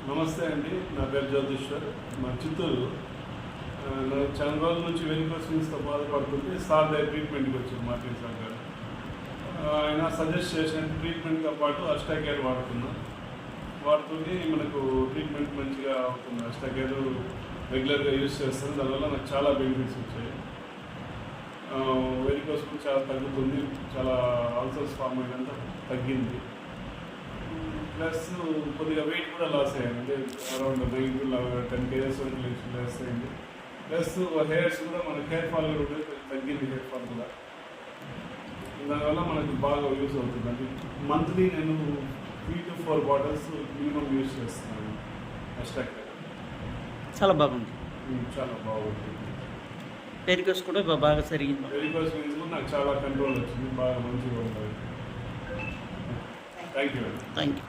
నమస్తే అండి, నా పేరు జ్యోతిశ్వర్, మా చిత్తూరు. నేను చాలా రోజుల నుంచి వెరికోస్ వెయిన్స్తో బాధపడుతుంటే సార్ దగ్గర ట్రీట్మెంట్కి వచ్చాను. మార్టిన్ సార్ గారు ఆయన సజెస్ట్ చేసిన ట్రీట్మెంట్తో పాటు అష్టాకేర్ వాడుతూనే మనకు ట్రీట్మెంట్ మంచిగా అవుతుంది. అష్టాకేర్ రెగ్యులర్గా యూజ్ చేస్తాను, దానివల్ల నాకు చాలా బెనిఫిట్స్ వచ్చాయి. వెరికోస్ చాలా తగ్గుతుంది, చాలా అల్సర్స్ ఫామ్ అయినంత తగ్గింది. ప్లస్ కొద్దిగా వెయిట్ కూడా లాస్ అయ్యాను, అంటే అరౌండ్ 10 kgs వరకు లాస్ అయింది. ప్లస్ హెయిర్స్ కూడా మనకి హెయిర్ ఫాల్ కూడా తగ్గింది, హెయిర్ ఫాల్ కూడా. దానివల్ల మనకి బాగా యూజ్ అవుతుంది. అంటే మంత్లీ నేను 3 to 4 బాటిల్స్ మినిమం యూజ్ చేస్తున్నాను. అష్టాకేర్ చాలా బాగుంది, చాలా బాగుంటుంది. వెరికోస్ కూడా బాగా సరిగింది. వెరికోస్ వెయిన్స్ కూడా నాకు చాలా కంట్రోల్ వచ్చింది, బాగా మంచిగా ఉంటుంది. Thank you.